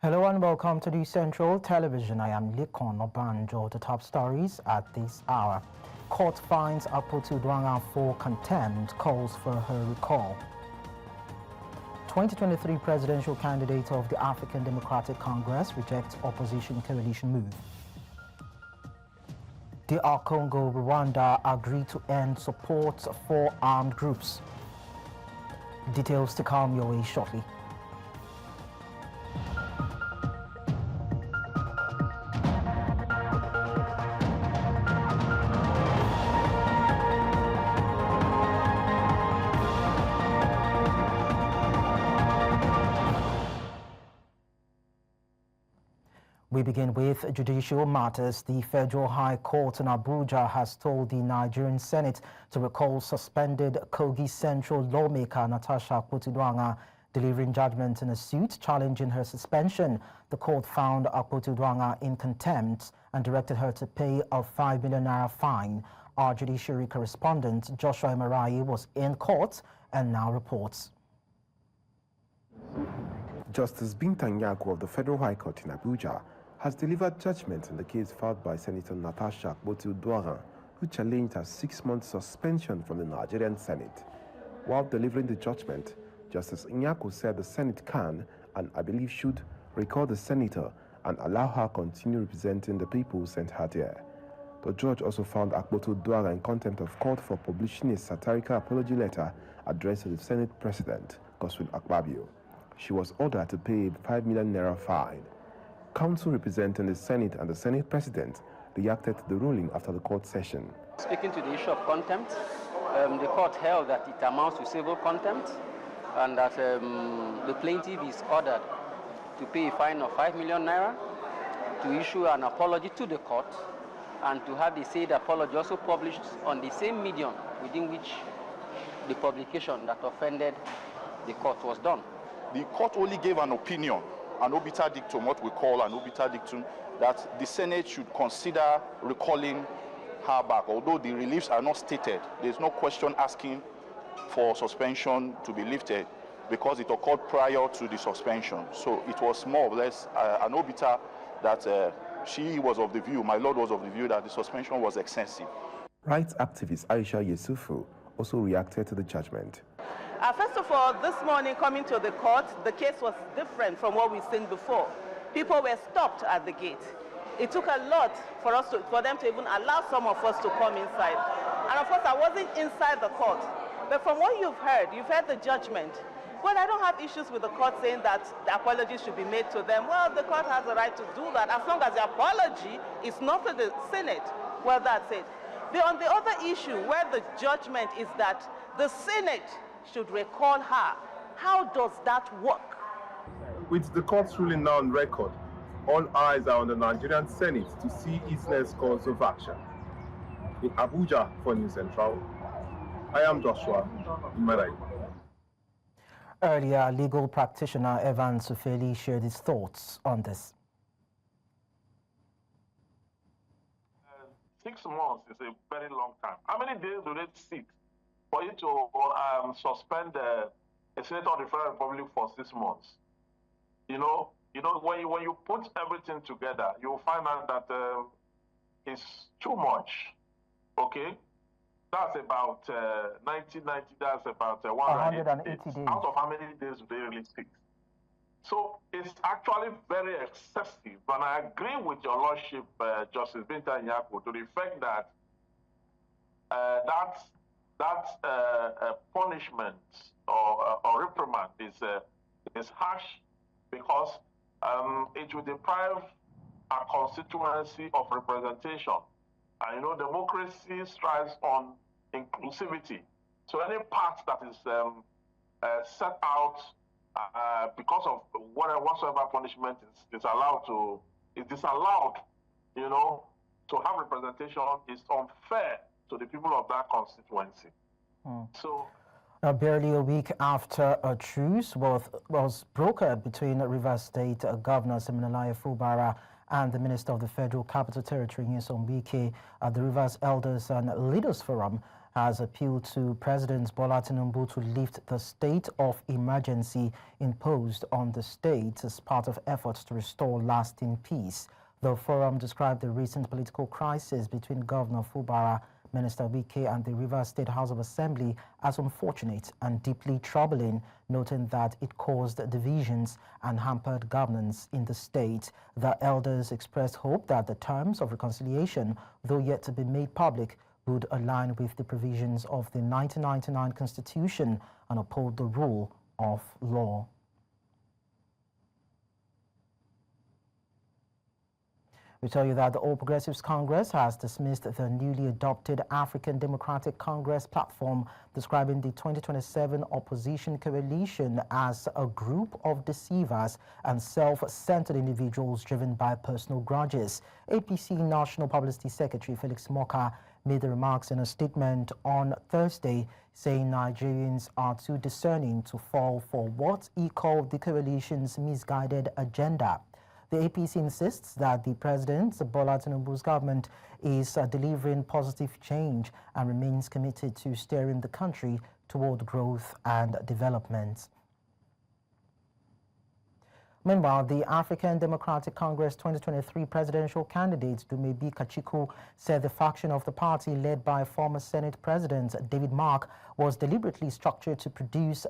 Hello and welcome to the Central Television. I am Likon Obanjo. The top stories at this hour. Court finds Akpoti-Uduaghan for contempt, calls for her recall. 2023 presidential candidate of the African Democratic Congress rejects opposition coalition move. DR Congo, Rwanda agree to end support for armed groups. Details to come your way shortly. We begin with judicial matters. The Federal High Court in Abuja has told the Nigerian Senate to recall suspended Kogi Central lawmaker Natasha Akpoti-Uduaghan, delivering judgment in a suit challenging her suspension. The court found Akpoti-Uduaghan in contempt and directed her to pay a 5 million naira fine. Our judiciary correspondent Joshua Emarayi was in court and now reports. Justice Binta Nyako of the Federal High Court in Abuja has delivered judgment in the case filed by Senator Natasha Akpoti-Uduaghan, who challenged her 6-month suspension from the Nigerian Senate. While delivering the judgment, Justice Nyako said the Senate can, and I believe should, recall the senator and allow her continue representing the people who sent her there. The judge also found Akpoti-Uduaghan in contempt of court for publishing a satirical apology letter addressed to the Senate President, Godswill Akpabio. She was ordered to pay a 5 million naira fine. Counsel representing the Senate and the Senate President reacted to the ruling after the court session. Speaking to the issue of contempt, the court held that it amounts to civil contempt and that the plaintiff is ordered to pay a fine of 5 million naira, to issue an apology to the court, and to have the said apology also published on the same medium within which the publication that offended the court was done. The court only gave an opinion, an obiter dictum, what we call an obiter dictum, that the Senate should consider recalling her back. Although the reliefs are not stated, there's no question asking for suspension to be lifted because it occurred prior to the suspension. So it was more or less an obiter that she was of the view, my lord was of the view that the suspension was excessive. Rights activist Aisha Yusufu also reacted to the judgment. First of all, this morning coming to the court, the case was different from what we've seen before. People were stopped at the gate. It took a lot for them to even allow some of us to come inside. And of course, I wasn't inside the court. But from what you've heard the judgment. Well, I don't have issues with the court saying that the apology should be made to them. Well, the court has the right to do that as long as the apology is not to the Senate. Well, that's it. But on the other issue, where the judgment is that the Senate should recall her, how does that work? With the court's ruling now on record, all eyes are on the Nigerian Senate to see its next course of action. In Abuja for News Central, I am Joshua Emarayi. Earlier, legal practitioner Evan Sufeli shared his thoughts on this. 6 months is a very long time. How many days do they seek for you to suspend a senator of the Federal Republic for 6 months? You know, when you put everything together, you'll find out that it's too much. Okay, that's about 90. That's about 180 days. Out of how many days do they really seek? So it's actually very excessive, and I agree with your lordship, Justice Binta Nyako, to the effect that that punishment or reprimand is harsh because it will deprive our constituency of representation. And democracy strives on inclusivity. So any part that is set out because of whatsoever punishment is disallowed, to have representation is unfair to the people of that constituency. So, barely a week after a truce was brokered between Rivers State Governor Fubara and the Minister of the Federal Capital Territory, Nyesom, Wike, the Rivers Elders and Leaders Forum has appealed to President Bola Tinubu to lift the state of emergency imposed on the state as part of efforts to restore lasting peace. The forum described the recent political crisis between Governor Fubara, Minister Wike, and the Rivers State House of Assembly as unfortunate and deeply troubling, noting that it caused divisions and hampered governance in the state. The elders expressed hope that the terms of reconciliation, though yet to be made public, would align with the provisions of the 1999 Constitution and uphold the rule of law. We tell you that the All Progressives Congress has dismissed the newly adopted African Democratic Congress platform, describing the 2027 opposition coalition as a group of deceivers and self-centered individuals driven by personal grudges. APC National Publicity Secretary Felix Moka made the remarks in a statement on Thursday, saying Nigerians are too discerning to fall for what he called the coalition's misguided agenda. The APC insists that the President Bola Tinubu's government is delivering positive change and remains committed to steering the country toward growth and development. Meanwhile, the African Democratic Congress 2023 presidential candidate Dumebi Kachiku said the faction of the party led by former Senate President David Mark was deliberately structured to produce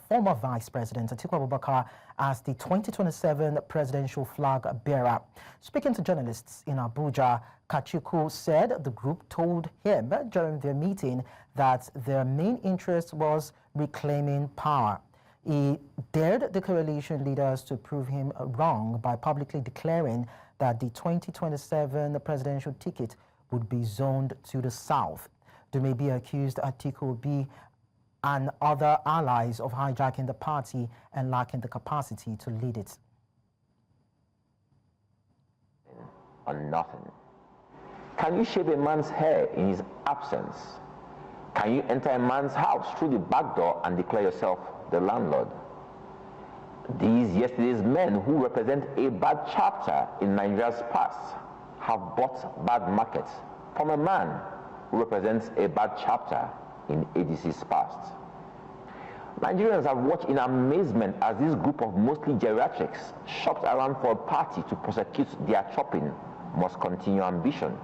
former Vice President Atiku Abubakar as the 2027 presidential flag bearer. Speaking to journalists in Abuja, Kachiku said the group told him during their meeting that their main interest was reclaiming power. He dared the coalition leaders to prove him wrong by publicly declaring that the 2027 presidential ticket would be zoned to the south. Dumebi accused Atiku Obi and other allies of hijacking the party and lacking the capacity to lead it. On nothing. Can you shave a man's hair in his absence? Can you enter a man's house through the back door and declare yourself the landlord? These yesterday's men who represent a bad chapter in Nigeria's past have bought bad markets from a man who represents a bad chapter in ADC's past. Nigerians have watched in amazement as this group of mostly geriatrics shopped around for a party to prosecute their chopping must continue ambition.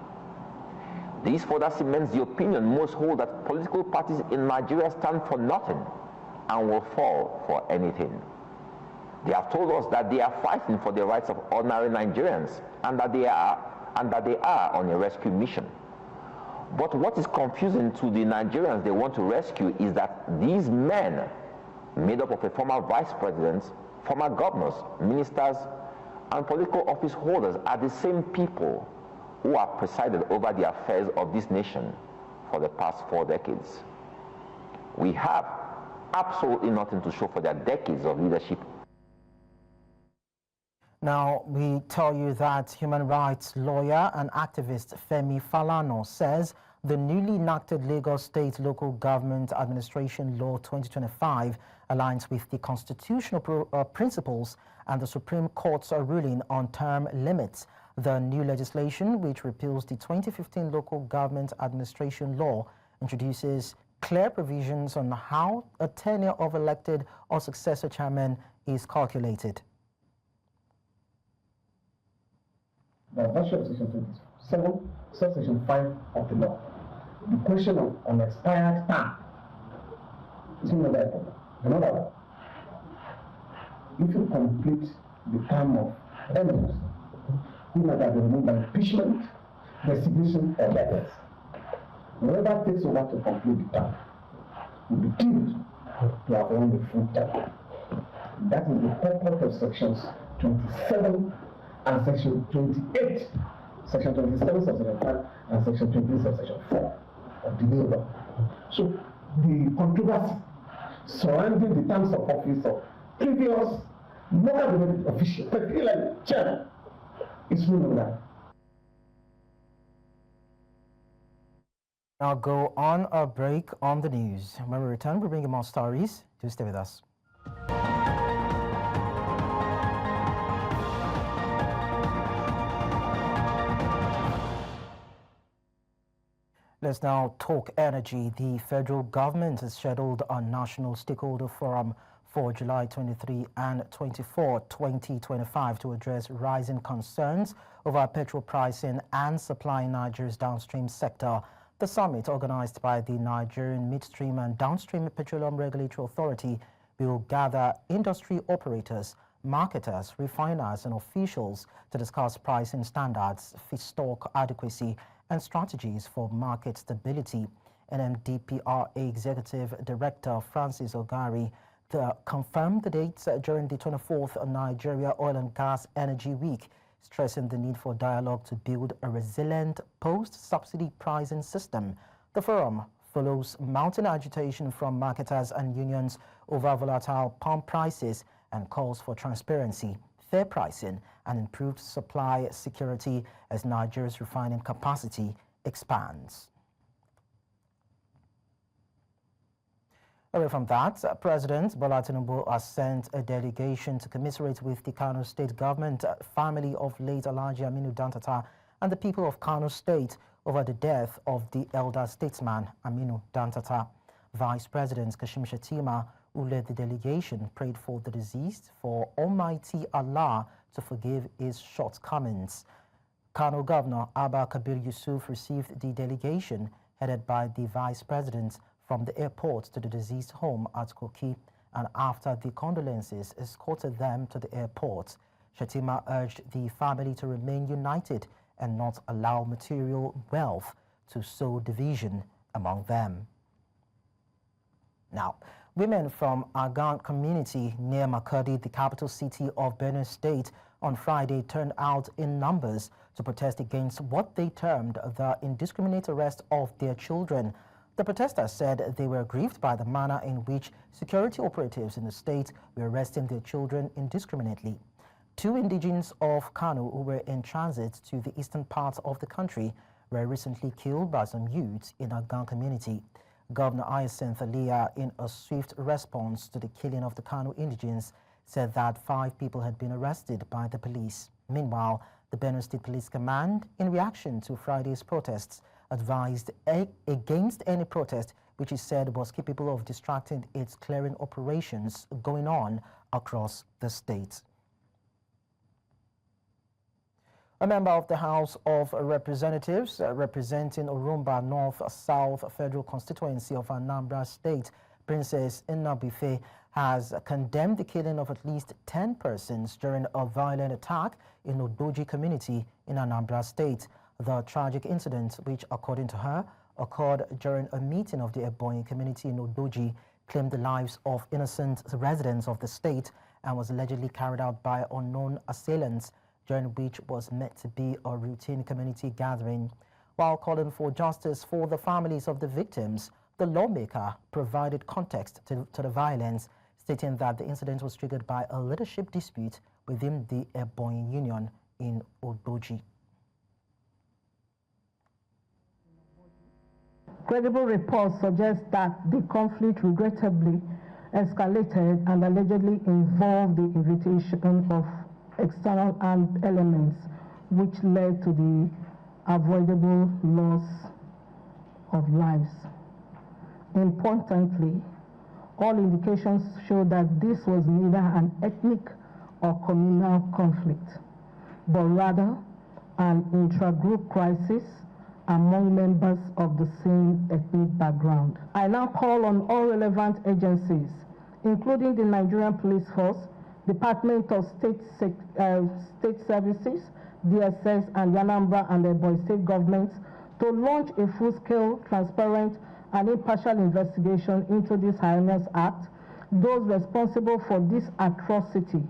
This further cements the opinion most hold that political parties in Nigeria stand for nothing and will fall for anything. They have told us that they are fighting for the rights of ordinary Nigerians and that they are on a rescue mission. But what is confusing to the Nigerians they want to rescue is that these men, made up of a former vice president, former governors, ministers, and political office holders, are the same people who have presided over the affairs of this nation for the past 4 decades. We have absolutely nothing to show for their decades of leadership. Now, we tell you that human rights lawyer and activist Femi Falana says the newly enacted Lagos State Local Government Administration Law 2025 aligns with the constitutional principles and the Supreme Court's ruling on term limits. The new legislation, which repeals the 2015 Local Government Administration Law, introduces clear provisions on how a tenure of elected or successor chairman is calculated. The version of Section 27, subsection 5 of the law. The question of an expired term is not that important. Another, if you complete the term of elders, who might have been removed by impeachment, resignation, or letters, whoever takes over to complete the term will be deemed to have won the full term. That is the purpose of sections 27 and section 28, section 27, subsection 5, and section 28, subsection 4 of the new law. So the controversy surrounding the terms of office of previous local government officials, particularly chairman, is no longer. Now go on a break on the news. When we return, we'll bring you more stories. Do stay with us. Let's now talk energy. The federal government has scheduled a national stakeholder forum for July 23 and 24, 2025 to address rising concerns over petrol pricing and supply in Nigeria's downstream sector. The summit, organized by the Nigerian Midstream and Downstream Petroleum Regulatory Authority, will gather industry operators, marketers, refiners and officials to discuss pricing standards, feedstock adequacy and strategies for market stability. NMDPRA Executive Director Francis Ogari confirmed the dates during the 24th Nigeria Oil and Gas Energy Week, stressing the need for dialogue to build a resilient post-subsidy pricing system. The forum follows mounting agitation from marketers and unions over volatile pump prices and calls for transparency, fair pricing and improved supply security as Nigeria's refining capacity expands. Away from that, President Bola Tinubu has sent a delegation to commiserate with the Kano State government, family of late Alhaji Aminu Dantata and the people of Kano State over the death of the elder statesman Aminu Dantata. Vice President Kashim Shettima, who led the delegation, prayed for the deceased for Almighty Allah to forgive his shortcomings. Kano Governor Abba Kabir Yusuf received the delegation headed by the Vice President from the airport to the deceased home at Kogi, and after the condolences, escorted them to the airport. Shettima urged the family to remain united and not allow material wealth to sow division among them. Now, women from Agan community near Makurdi, the capital city of Benue State, on Friday turned out in numbers to protest against what they termed the indiscriminate arrest of their children. The protesters said they were aggrieved by the manner in which security operatives in the state were arresting their children indiscriminately. Two indigenes of Kano who were in transit to the eastern part of the country were recently killed by some youths in a Agan community. Governor Hyacinth Alia, in a swift response to the killing of the Kano indigenes, said that 5 people had been arrested by the police. Meanwhile, the Benue State Police Command, in reaction to Friday's protests, advised against any protest which he said was capable of distracting its clearing operations going on across the state. A member of the House of Representatives representing Orumba North-South Federal Constituency of Anambra State, Princess Nnabuife, has condemned the killing of at least 10 persons during a violent attack in Odoji community in Anambra State. The tragic incident, which according to her occurred during a meeting of the Ebonyi community in Odoji, claimed the lives of innocent residents of the state and was allegedly carried out by unknown assailants, during which was meant to be a routine community gathering. While calling for justice for the families of the victims, the lawmaker provided context to the violence, stating that the incident was triggered by a leadership dispute within the Ebonyi Union in Odoji. Credible reports suggest that the conflict regrettably escalated and allegedly involved the invitation of external armed elements, which led to the avoidable loss of lives. Importantly, all indications show that this was neither an ethnic or communal conflict, but rather an intra-group crisis among members of the same ethnic background. I now call on all relevant agencies, including the Nigerian Police Force, Department of State Services, DSS, and the Anambra and the Ebonyi state governments to launch a full-scale, transparent, and impartial investigation into this heinous act. Those responsible for this atrocity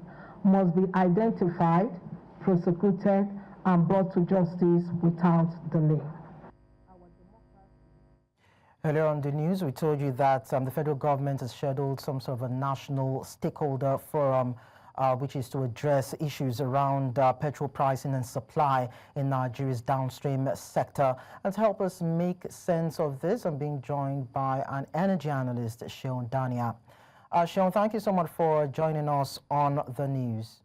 must be identified, prosecuted, and brought to justice without delay. Earlier on the news, we told you that the federal government has scheduled some sort of a national stakeholder forum which is to address issues around petrol pricing and supply in Nigeria's downstream sector. And to help us make sense of this, I'm being joined by an energy analyst, Seun Dania. Seun, thank you so much for joining us on the news.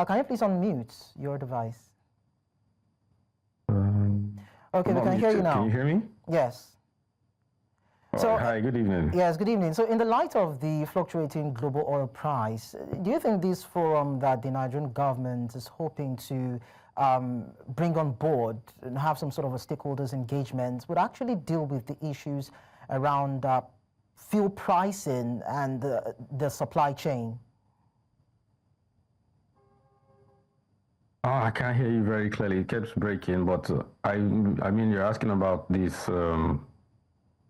Can you please unmute your device? Okay, we can hear you now. Can you hear me? Yes. So, hi, good evening. Yes, good evening. So in the light of the fluctuating global oil price, do you think this forum that the Nigerian government is hoping to bring on board and have some sort of a stakeholders engagement would actually deal with the issues around fuel pricing and the supply chain? I can't hear you very clearly. It keeps breaking, but I mean, you're asking about this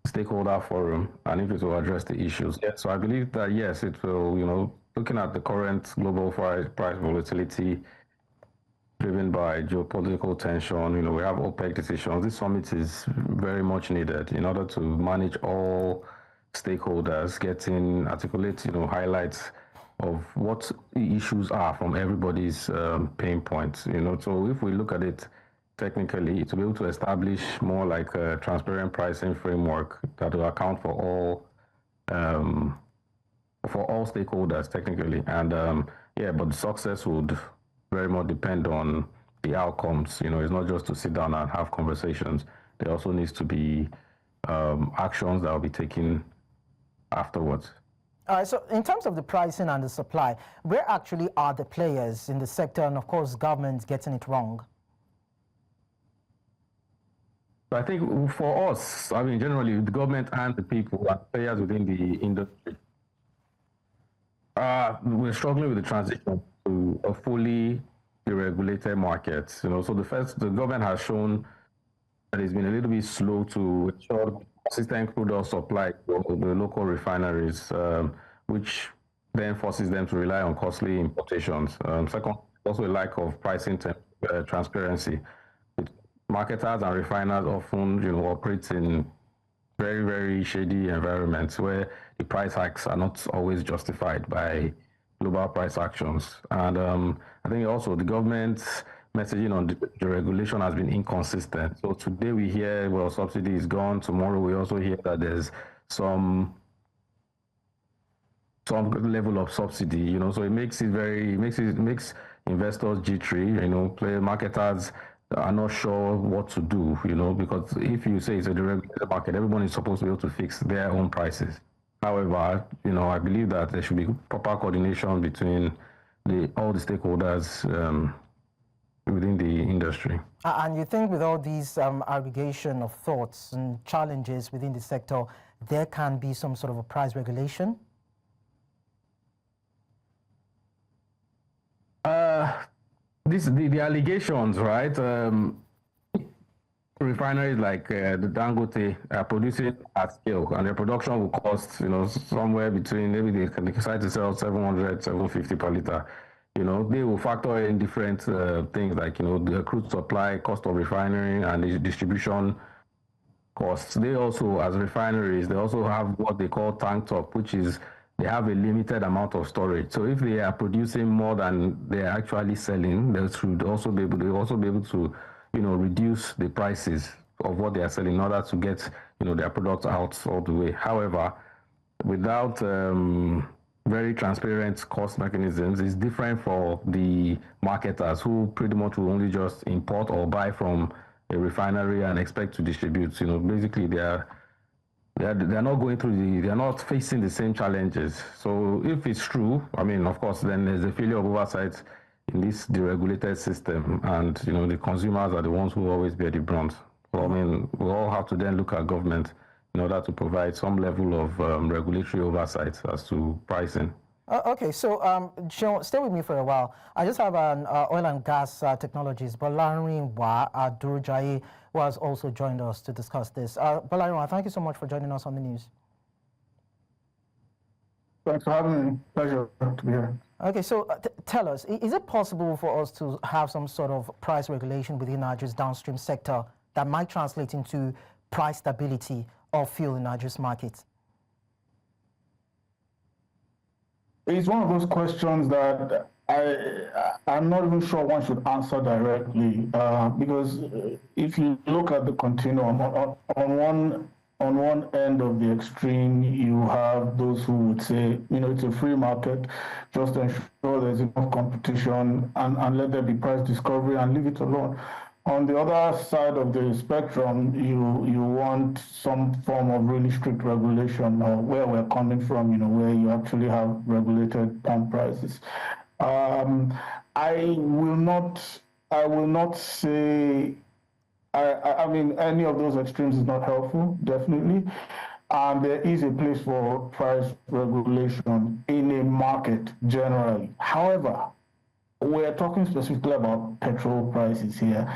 stakeholder forum and if it will address the issues. Yeah, so I believe that yes, it will, looking at the current global price volatility driven by geopolitical tension, we have OPEC decisions. This summit is very much needed in order to manage all stakeholders, articulate, highlights of what the issues are from everybody's pain points, So if we look at it technically, to be able to establish more like a transparent pricing framework that will account for all stakeholders technically. And but the success would very much depend on the outcomes. It's not just to sit down and have conversations. There also needs to be actions that will be taken afterwards. All right, so in terms of the pricing and the supply, where actually are the players in the sector, and of course government getting it wrong? I think for us, generally the government and the people and players within the industry, we're struggling with the transition to a fully deregulated market. So the government has shown that it's been a little bit slow to ensure consistent crude oil supply to the local refineries, which then forces them to rely on costly importations. Second, also a lack of pricing transparency. Marketers and refiners often, operate in very, very shady environments where the price hikes are not always justified by global price actions. And I think also the government's messaging on the regulation has been inconsistent. So today we hear, well, subsidy is gone. Tomorrow we also hear that there's some level of subsidy, So it makes investors jittery, marketers are not sure what to do, because if you say it's a deregulated market, everyone is supposed to be able to fix their own prices. However, I believe that there should be proper coordination between all the stakeholders within the industry. And you think with all these aggregation of thoughts and challenges within the sector, there can be some sort of a price regulation? The allegations, right? Refineries like the Dangote are producing at scale, and their production will cost, somewhere between, maybe they can decide to sell 700, 750 per liter. They will factor in different things like, the crude supply, cost of refinery, and the distribution costs. They also, as refineries, they also have what they call tank top, which is they have a limited amount of storage. So if they are producing more than they are actually selling, they should also be able to, reduce the prices of what they are selling in order to get, their products out all the way. However, without very transparent cost mechanisms, it's different for the marketers who pretty much will only just import or buy from a refinery and expect to distribute. Basically they're not going through they're not facing the same challenges. So if it's true, of course, then there's a failure of oversight in this deregulated system, and the consumers are the ones who always bear the brunt. So, we all have to then look at government in order to provide some level of regulatory oversight as to pricing. Okay, so stay with me for a while. I just have an oil and gas technologist, Bolarin Adurujaye, who has also joined us to discuss this. Bolarin, thank you so much for joining us on the news. Thanks for having me. Pleasure to be here. Okay, so tell us, is it possible for us to have some sort of price regulation within Nigeria's downstream sector that might translate into price stability of fuel in Nigeria's market? It's one of those questions that I'm not even sure one should answer directly, because if you look at the continuum, on one end of the extreme, you have those who would say, it's a free market, just ensure there's enough competition and let there be price discovery and leave it alone. On the other side of the spectrum, you want some form of really strict regulation, or where we're coming from, where you actually have regulated pump prices. I will not say, I mean, any of those extremes is not helpful, definitely. There is a place for price regulation in a market generally. However, we're talking specifically about petrol prices here.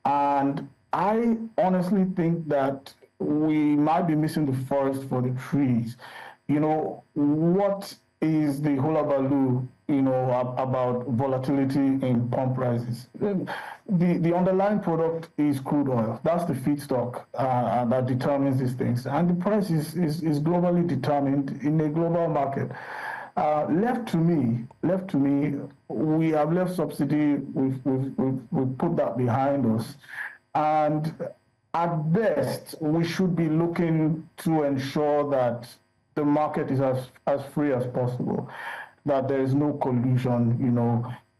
And I honestly think that we might be missing the forest for the trees. What is the hullabaloo, about volatility in pump prices? The underlying product is crude oil. That's the feedstock that determines these things. And the price is globally determined in a global market. Left to me, we have left subsidy, we've put that behind us. And at best, we should be looking to ensure that the market is as free as possible, that there is no collusion,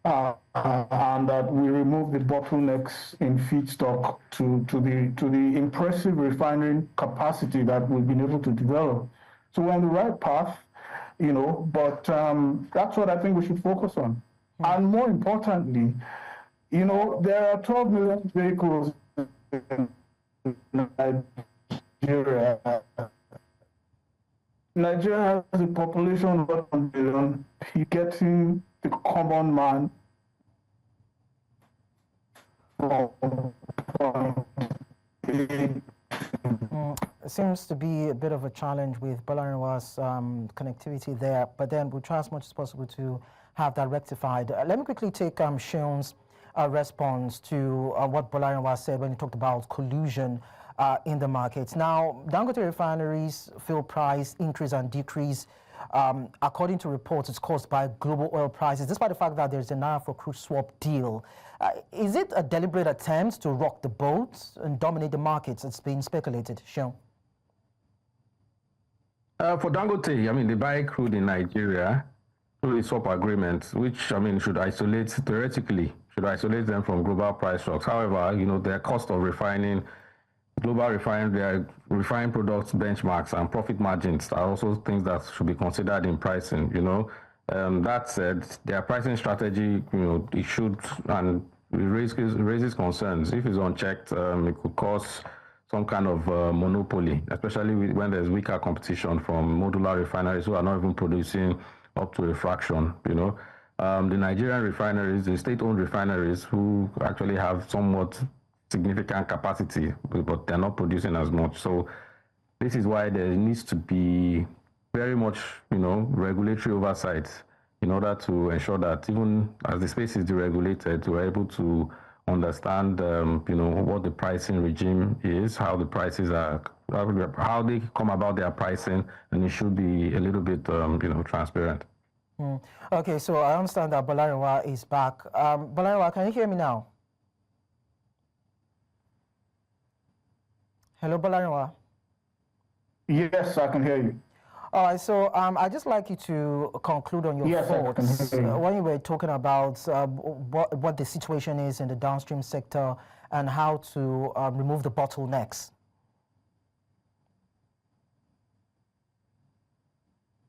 and that we remove the bottlenecks in feedstock to the impressive refining capacity that we've been able to develop. So we're on the right path, but that's what I think we should focus on. And more importantly, there are 12 million vehicles in Nigeria. Nigeria has a population of 1 billion. Getting the common man It seems to be a bit of a challenge with Bolarinwa's connectivity there, but then we'll try as much as possible to have that rectified. Let me quickly take Sean's response to what Bolarinwa said when he talked about collusion in the markets. Now, Dangote refineries' fuel price increase and decrease, according to reports, it's caused by global oil prices, despite the fact that there's a Naira for crude swap deal. Is it a deliberate attempt to rock the boat and dominate the markets? It's been speculated. Sean. For Dangote, I mean, they buy crude in Nigeria through a swap agreement, which, I mean, theoretically, should isolate them from global price shocks. However, their cost of refining, their refined products benchmarks and profit margins are also things that should be considered in pricing, That said, their pricing strategy, it should, and it raises concerns. If it's unchecked, it could cause some kind of monopoly, especially when there's weaker competition from modular refineries who are not even producing up to a fraction, The Nigerian refineries, the state-owned refineries who actually have somewhat significant capacity, but they're not producing as much. So this is why there needs to be very much, regulatory oversight in order to ensure that even as the space is deregulated, we're able to understand, what the pricing regime is, how the prices are, how they come about their pricing, and it should be a little bit, transparent. Okay, so I understand that Bolarinwa is back. Bolarinwa, can you hear me now? Hello, Bolarinwa. Yes, I can hear you. All right, so I'd just like you to conclude on your thoughts when you were talking about what the situation is in the downstream sector and how to remove the bottlenecks.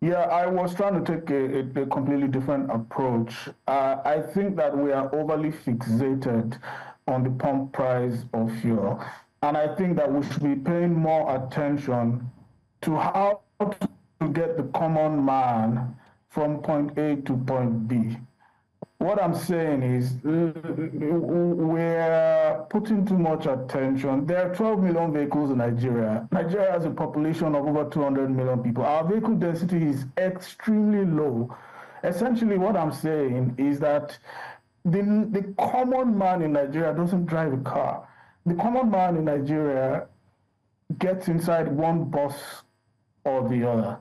Yeah, I was trying to take a completely different approach. I think that we are overly fixated on the pump price of fuel. And I think that we should be paying more attention to how to get the common man from point A to point B. What I'm saying is we're putting too much attention. There are 12 million vehicles in Nigeria. Nigeria has a population of over 200 million people. Our vehicle density is extremely low. Essentially, what I'm saying is that the common man in Nigeria doesn't drive a car. The common man in Nigeria gets inside one bus or the other.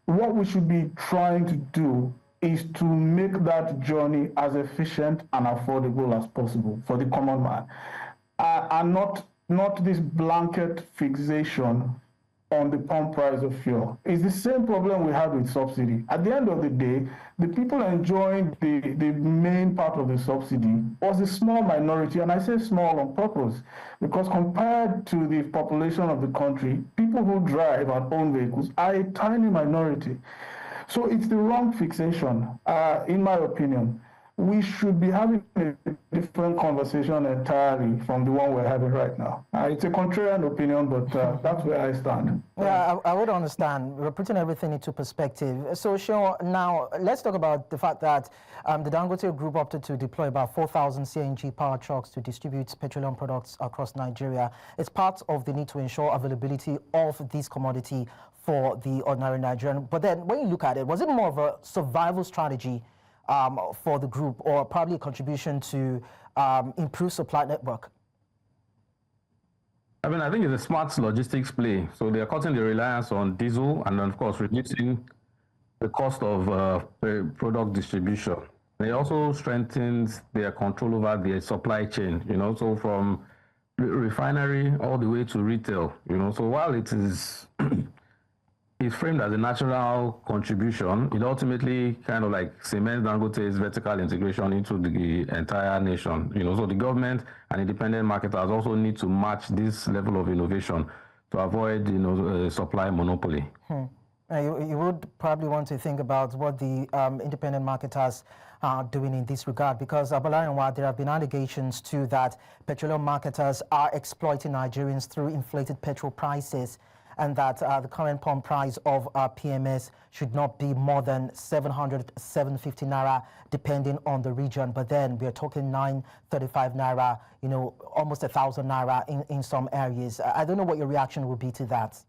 What we should be trying to do is to make that journey as efficient and affordable as possible for the common man, and not this blanket fixation on the pump price of fuel. It's the same problem we had with subsidy. At the end of the day, the people enjoying the main part of the subsidy was a small minority, and I say small on purpose, because compared to the population of the country, people who drive and own vehicles are a tiny minority. So it's the wrong fixation, in my opinion. We should be having a different conversation entirely from the one we're having right now. It's a contrarian opinion, but that's where I stand. Yeah, I would understand. We're putting everything into perspective. So, Sean, now let's talk about the fact that the Dangote Group opted to deploy about 4,000 CNG power trucks to distribute petroleum products across Nigeria. It's part of the need to ensure availability of this commodity for the ordinary Nigerian. But then when you look at it, was it more of a survival strategy for the group, or probably a contribution to improve supply network? I mean, I think it's a smart logistics play. So they are cutting the reliance on diesel and, of course, reducing the cost of product distribution. They also strengthens their control over their supply chain, so from refinery all the way to retail, So while it is it's framed as a natural contribution, it ultimately kind of like cements Dangote's vertical integration into the entire nation. So the government and independent marketers also need to match this level of innovation to avoid, supply monopoly. You would probably want to think about what the independent marketers are doing in this regard, because there have been allegations too that petroleum marketers are exploiting Nigerians through inflated petrol prices, and that the current pump price of PMS should not be more than 700, 750 naira, depending on the region. But then we're talking 935 naira, almost 1,000 naira in some areas. I don't know what your reaction would be to that.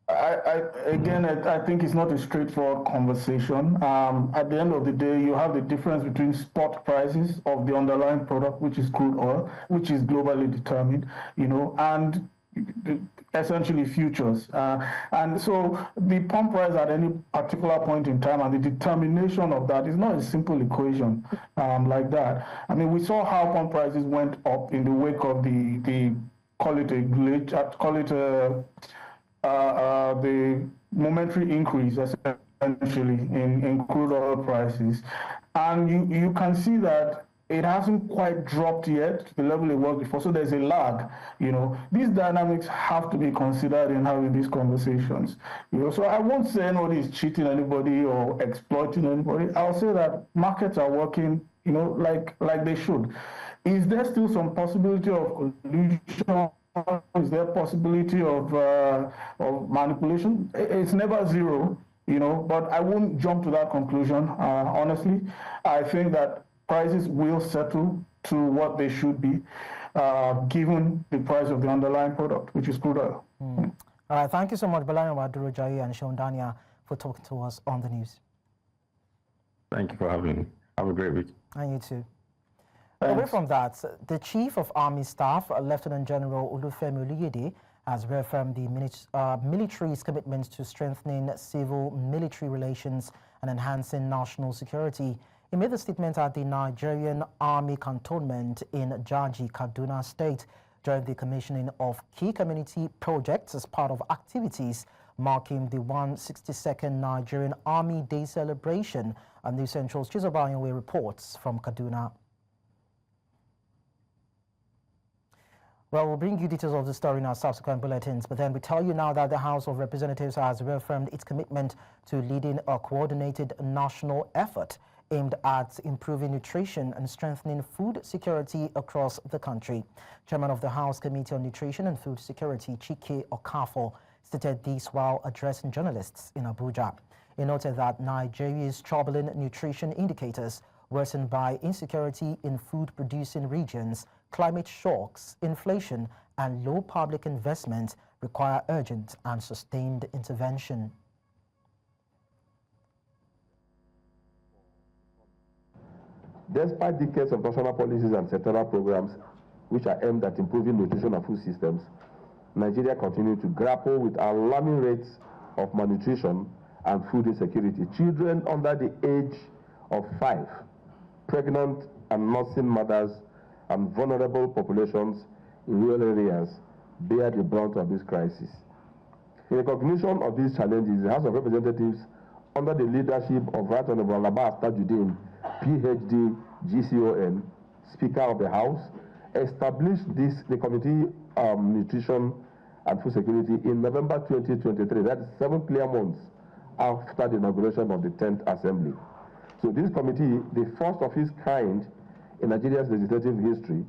I think it's not a straightforward conversation. At the end of the day, you have the difference between spot prices of the underlying product, which is crude oil, which is globally determined, and essentially futures. And so the pump price at any particular point in time and the determination of that is not a simple equation like that. I mean, we saw how pump prices went up in the wake of the call it a glitch, call it the momentary increase essentially in crude oil prices. And you can see that it hasn't quite dropped yet to the level it was before. So there's a lag, These dynamics have to be considered in having these conversations. So I won't say anybody is cheating anybody or exploiting anybody. I'll say that markets are working, like they should. Is there still some possibility of collusion? Is there a possibility of manipulation? It's never zero, but I wouldn't jump to that conclusion, honestly. I think that prices will settle to what they should be, given the price of the underlying product, which is crude oil. All right, thank you so much, Balayan Wadurojayi and Sean Dania, for talking to us on the news. Thank you for having me. Have a great week. And you too. Away from that, the Chief of Army Staff, Lieutenant General Olufemi Oluyede, has reaffirmed the military's commitment to strengthening civil-military relations and enhancing national security. He made the statement at the Nigerian Army Cantonment in Jaji, Kaduna State, during the commissioning of key community projects as part of activities marking the 162nd Nigerian Army Day celebration. And News Central's Chizobayanwe reports from Kaduna. Well, we'll bring you details of the story in our subsequent bulletins, but then we tell you now that the House of Representatives has reaffirmed its commitment to leading a coordinated national effort aimed at improving nutrition and strengthening food security across the country. Chairman of the House Committee on Nutrition and Food Security, Chike Okafo, stated this while addressing journalists in Abuja. He noted that Nigeria's troubling nutrition indicators worsened by insecurity in food-producing regions, climate shocks, inflation, and low public investment require urgent and sustained intervention. Despite decades of national policies and sectoral programs which are aimed at improving nutrition and food systems, Nigeria continues to grapple with alarming rates of malnutrition and food insecurity. Children under the age of 5, pregnant and nursing mothers, and vulnerable populations in rural areas bear the brunt of this crisis. In recognition of these challenges, the House of Representatives, under the leadership of Right Honorable Anambra State, PhD, GCON, Speaker of the House, established the Committee on Nutrition and Food Security in November 2023. That is 7 clear months after the inauguration of the 10th Assembly. So this committee, the first of its kind in Nigeria's legislative history,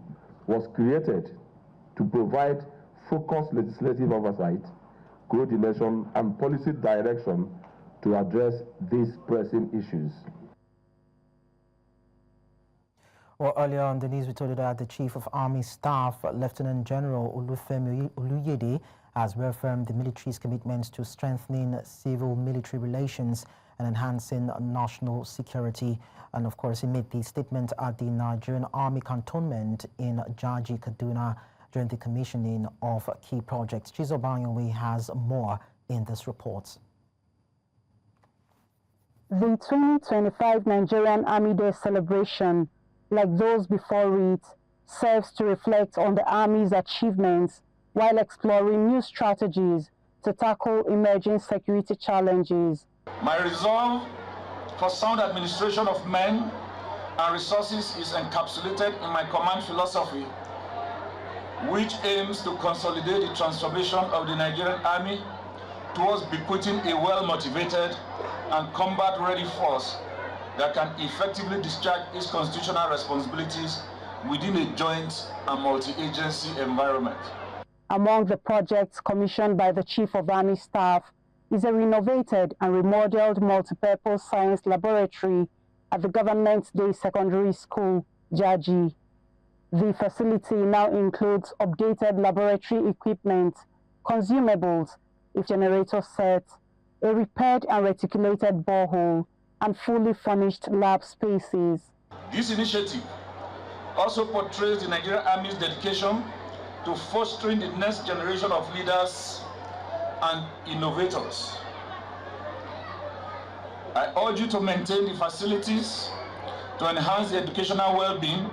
was created to provide focused legislative oversight, coordination, and policy direction to address these pressing issues. Well, earlier on the news, we told you that the Chief of Army Staff, Lieutenant General Olufemi Oluyede, has reaffirmed the military's commitments to strengthening civil-military relations and enhancing national security. And of course, he made the statement at the Nigerian Army cantonment in Jaji, Kaduna, during the commissioning of key projects. Chizobanyanwe has more in this report. The 2025 Nigerian Army Day celebration, like those before it, serves to reflect on the Army's achievements while exploring new strategies to tackle emerging security challenges. My resolve for sound administration of men and resources is encapsulated in my command philosophy, which aims to consolidate the transformation of the Nigerian Army towards bequeathing a well-motivated and combat-ready force that can effectively discharge its constitutional responsibilities within a joint and multi-agency environment. Among the projects commissioned by the Chief of Army Staff is a renovated and remodeled multi-purpose science laboratory at the Government Day Secondary School, Jaji. The facility now includes updated laboratory equipment, consumables, a generator set, a repaired and reticulated borehole, and fully furnished lab spaces. This initiative also portrays the Nigerian Army's dedication to fostering the next generation of leaders and innovators. I urge you to maintain the facilities to enhance the educational well-being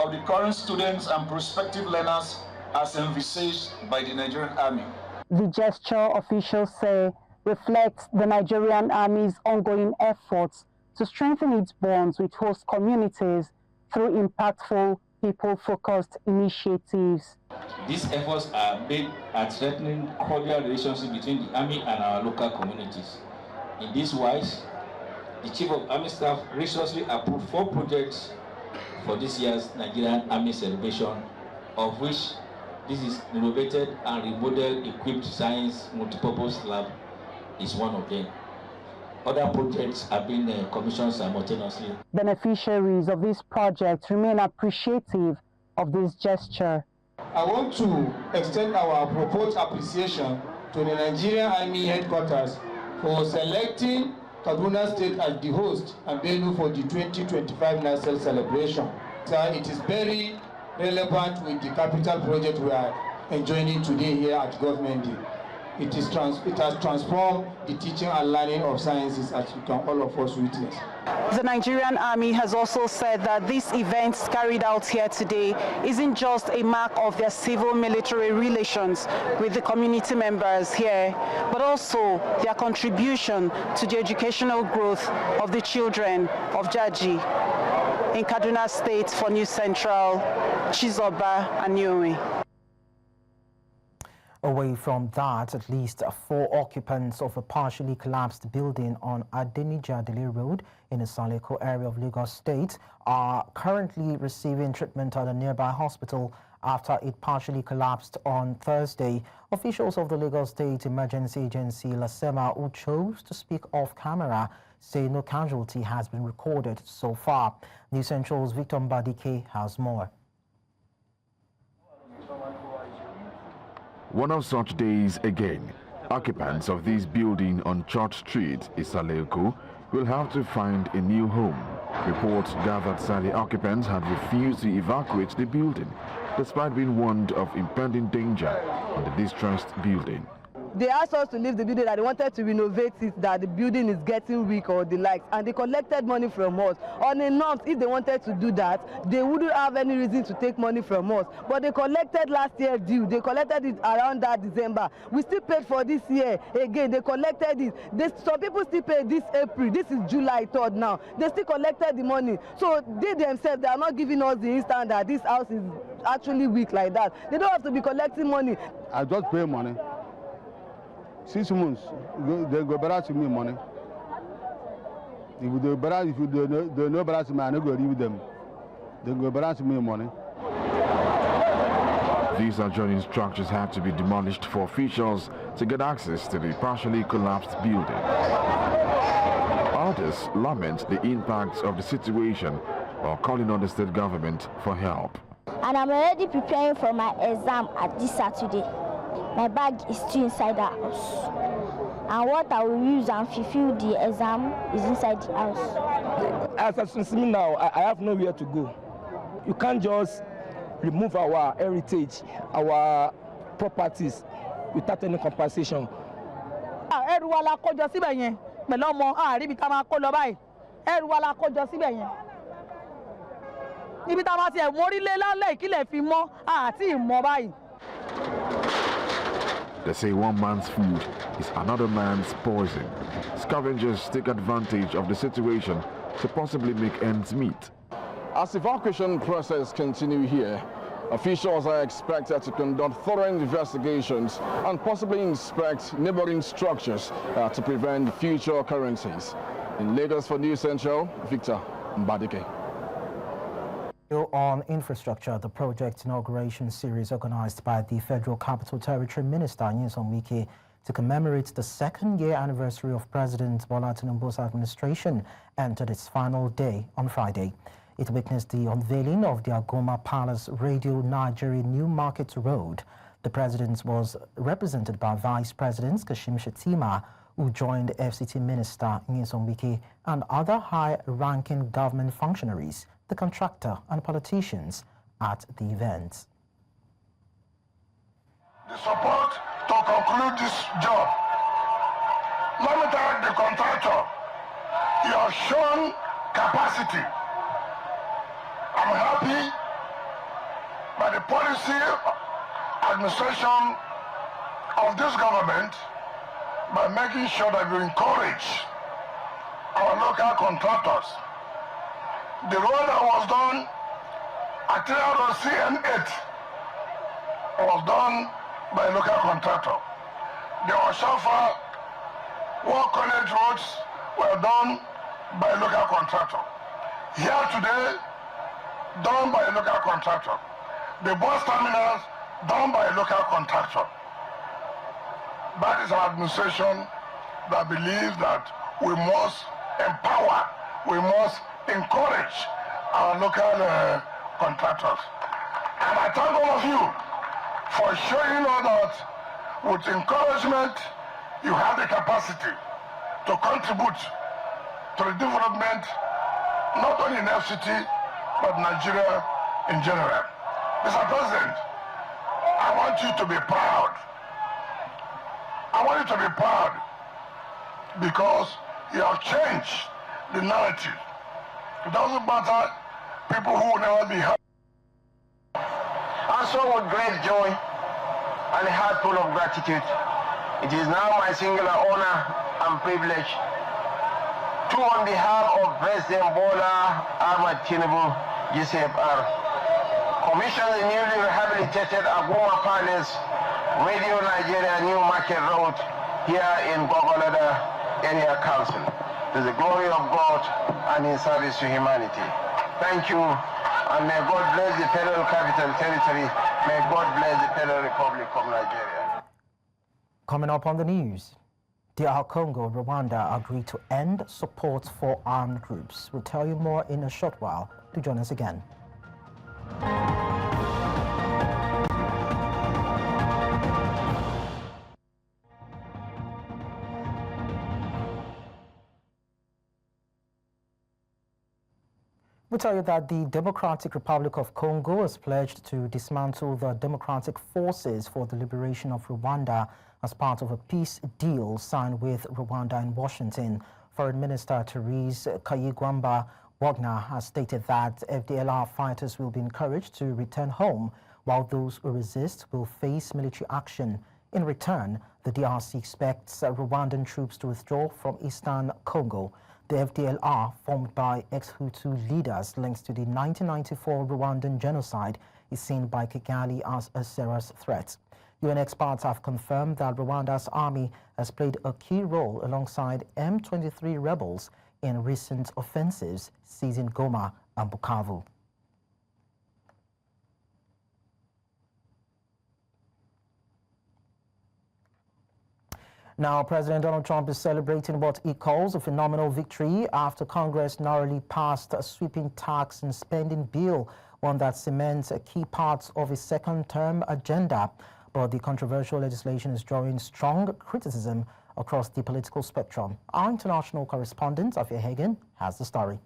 of the current students and prospective learners as envisaged by the Nigerian Army. The gesture, officials say, reflects the Nigerian Army's ongoing efforts to strengthen its bonds with host communities through impactful, people-focused initiatives. These efforts are made at strengthening cordial relationship between the Army and our local communities. In this wise, the Chief of Army Staff graciously approved 4 projects for this year's Nigerian Army celebration, of which this is renovated and remodeled equipped science multipurpose lab is one of them. Other projects have been commissioned simultaneously. Beneficiaries of this project remain appreciative of this gesture. I want to extend our proposed appreciation to the Nigerian Army headquarters for selecting Kaduna State as the host and venue for the 2025 national celebration. So it is very relevant with the capital project we are enjoying today here at Government Day. It has transformed the teaching and learning of sciences, as you can all of us witness. The Nigerian Army has also said that these events carried out here today isn't just a mark of their civil-military relations with the community members here, but also their contribution to the educational growth of the children of Jaji. In Kaduna State for News Central, Chizoba Anyomi. Away from that, at least 4 occupants of a partially collapsed building on Adenija-Dele Road in the Saleko area of Lagos State are currently receiving treatment at a nearby hospital after it partially collapsed on Thursday. Officials of the Lagos State Emergency Agency, LASEMA, who chose to speak off camera, say no casualty has been recorded so far. News Central's Victor Mbadike has more. One of such days again. Occupants of this building on Church Street, Isaleko, will have to find a new home. Reports gathered that the occupants had refused to evacuate the building, despite being warned of impending danger on the distressed building. They asked us to leave the building, that they wanted to renovate it, that the building is getting weak or the likes, and they collected money from us. On a norm, if they wanted to do that, they wouldn't have any reason to take money from us. But they collected last year due. They collected it around that December. We still paid for this year. Again, they collected it. Some people still pay this April. This is July 3rd now. They still collected the money. So they themselves, they are not giving us the instant that this house is actually weak like that. They don't have to be collecting money. I just pay money. 6 months, they go back to me money. If they no back to me, I no go leave them. They go back to me money. These adjoining structures had to be demolished for officials to get access to the partially collapsed building. Others lament the impacts of the situation while calling on the state government for help. And I'm already preparing for my exam at this Saturday. My bag is still inside the house. And what I will use and fulfill the exam is inside the house. As I see now, I have nowhere to go. You can't just remove our heritage, our properties without any compensation. They say one man's food is another man's poison. Scavengers take advantage of the situation to possibly make ends meet. As evacuation process continue here, officials are expected to conduct thorough investigations and possibly inspect neighboring structures to prevent future occurrences. In Lagos for News Central, Victor Mbadike. On infrastructure, the project inauguration series organized by the Federal Capital Territory Minister Nyesom Wike to commemorate the second-year anniversary of President Bola Tinubu's administration entered its final day on Friday. It witnessed the unveiling of the Agoma Palace Radio Nigeria New Market Road. The president was represented by Vice President Kashim Shettima, who joined FCT Minister Nyesom Wike and other high-ranking government functionaries, the contractor and politicians at the event. The support to conclude this job. Let me thank the contractor. He has shown capacity. I'm happy by the policy administration of this government by making sure that we encourage our local contractors. The road that was done at CN8 was done by a local contractor. The Oshafa War College roads were done by a local contractor. Here today, done by a local contractor. The bus terminals, done by a local contractor. That is an administration that believes that we must empower, we must encourage our local contractors. And I thank all of you for showing us that with encouragement, you have the capacity to contribute to the development, not only in FCT, but Nigeria in general. Mr. President, I want you to be proud. I want you to be proud because you have changed the narrative. It doesn't matter people who will never be happy. And so with great joy and a heart full of gratitude, it is now my singular honor and privilege to, on behalf of President Bola Ahmed Tinubu, GCFR, commission the newly rehabilitated Agoma Palace Radio Nigeria New Market Road here in Gogolada Area Council, to the glory of God and in service to humanity. Thank you, and may God bless the Federal Capital Territory. May God bless the Federal Republic of Nigeria. Coming up on the news, DR Congo, Rwanda agreed to end support for armed groups. We'll tell you more in a short while. Do join us again. We tell you that the Democratic Republic of Congo has pledged to dismantle the Democratic Forces for the Liberation of Rwanda as part of a peace deal signed with Rwanda in Washington. Foreign Minister Therese Kayigwamba Wagner has stated that FDLR fighters will be encouraged to return home, while those who resist will face military action. In return, the DRC expects Rwandan troops to withdraw from eastern Congo. The FDLR, formed by ex-Hutu leaders linked to the 1994 Rwandan genocide, is seen by Kigali as a serious threat. UN experts have confirmed that Rwanda's army has played a key role alongside M23 rebels in recent offensives seizing Goma and Bukavu. Now, President Donald Trump is celebrating what he calls a phenomenal victory after Congress narrowly passed a sweeping tax and spending bill, one that cements key parts of his second-term agenda. But the controversial legislation is drawing strong criticism across the political spectrum. Our international correspondent, Afia Hagen, has the story.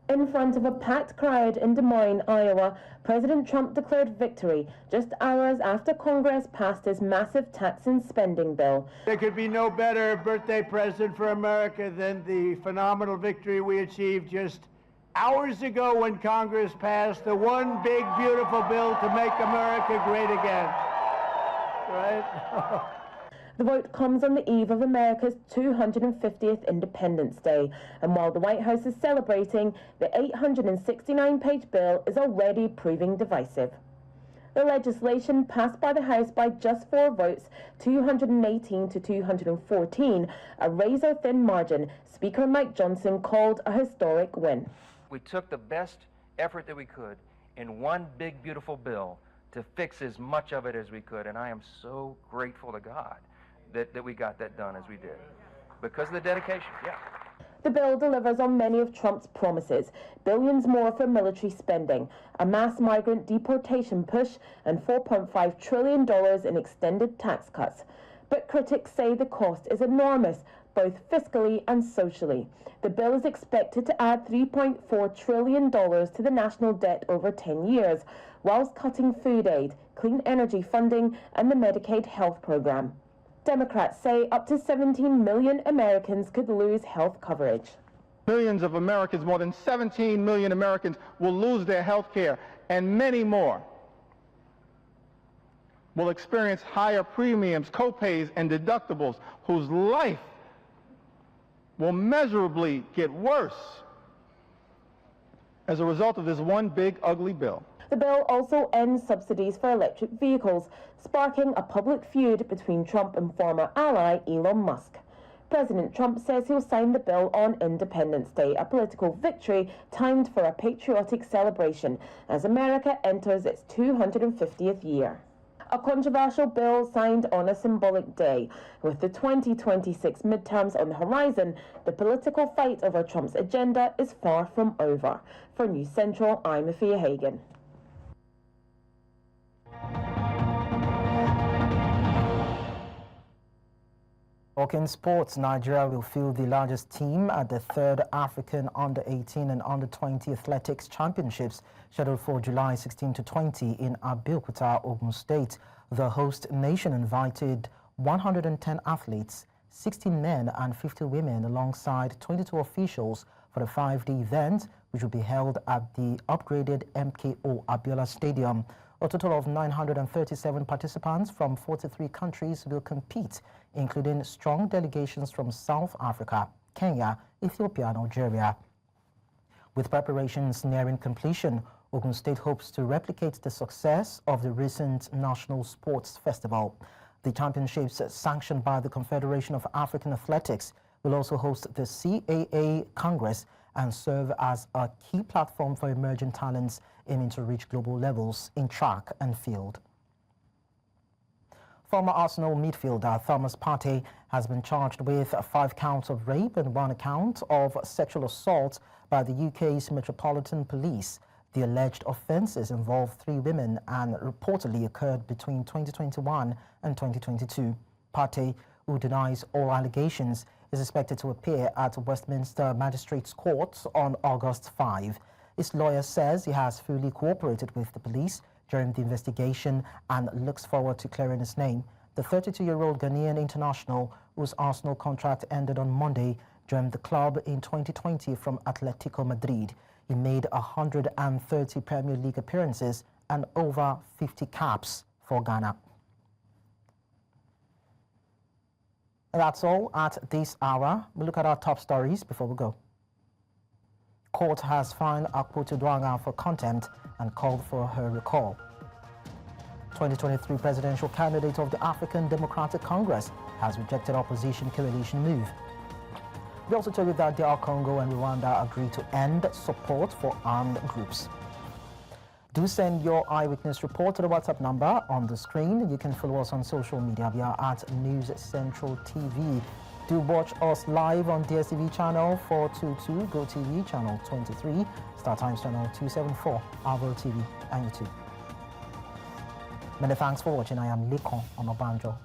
In front of a packed crowd in Des Moines, Iowa, President Trump declared victory just hours after Congress passed his massive tax and spending bill. There could be no better birthday present for America than the phenomenal victory we achieved just hours ago when Congress passed the one big, beautiful bill to make America great again. Right? The vote comes on the eve of America's 250th Independence Day, and while the White House is celebrating, the 869-page bill is already proving divisive. The legislation passed by the House by just 4 votes, 218 to 214, a razor-thin margin Speaker Mike Johnson called a historic win. We took the best effort that we could in one big, beautiful bill to fix as much of it as we could, and I am so grateful to God that we got that done as we did, because of the dedication, yeah. The bill delivers on many of Trump's promises, billions more for military spending, a mass migrant deportation push, and $4.5 trillion in extended tax cuts. But critics say the cost is enormous, both fiscally and socially. The bill is expected to add $3.4 trillion to the national debt over 10 years, whilst cutting food aid, clean energy funding, and the Medicaid health program. Democrats say up to 17 million Americans could lose health coverage. Millions of Americans, more than 17 million Americans, will lose their health care, and many more will experience higher premiums, co-pays, and deductibles, whose life will measurably get worse as a result of this one big, ugly bill. The bill also ends subsidies for electric vehicles, sparking a public feud between Trump and former ally Elon Musk. President Trump says he'll sign the bill on Independence Day, a political victory timed for a patriotic celebration as America enters its 250th year. A controversial bill signed on a symbolic day. With the 2026 midterms on the horizon, the political fight over Trump's agenda is far from over. For News Central, I'm Afia Hagen. In sports, Nigeria will field the largest team at the 3rd African Under-18 and Under-20 Athletics Championships, scheduled for July 16 to 20 in Abuja, Ogun State. The host nation invited 110 athletes, 16 men and 50 women, alongside 22 officials for the 5-day event, which will be held at the upgraded MKO Abiola Stadium. A total of 937 participants from 43 countries will compete, including strong delegations from South Africa, Kenya, Ethiopia, and Algeria. With preparations nearing completion, Ogun State hopes to replicate the success of the recent National Sports Festival. The championships, sanctioned by the Confederation of African Athletics, will also host the CAA Congress and serve as a key platform for emerging talents aiming to reach global levels in track and field. Former Arsenal midfielder Thomas Partey has been charged with 5 counts of rape and 1 count of sexual assault by the UK's Metropolitan Police. The alleged offences involve 3 women and reportedly occurred between 2021 and 2022. Partey, who denies all allegations, is expected to appear at Westminster Magistrates Court on August 5. His lawyer says he has fully cooperated with the police during the investigation and looks forward to clearing his name. The 32-year-old Ghanaian international, whose Arsenal contract ended on Monday, joined the club in 2020 from Atletico Madrid. He made 130 Premier League appearances and over 50 caps for Ghana. And that's all at this hour. We'll look at our top stories before we go. Court has fined Akpoti-Uduaghan for contempt and called for her recall. 2023 presidential candidate of the African Democratic Congress has rejected opposition coalition move. We also tell you that DR Congo and Rwanda agreed to end support for armed groups. Do send your eyewitness report to the WhatsApp number on the screen. You can follow us on social media. We are at News Central TV. Do watch us live on DSTV channel 422, GoTV channel 23, StarTimes channel 274, Arvo TV, and YouTube. Many thanks for watching. I am Lekon Onobanjo.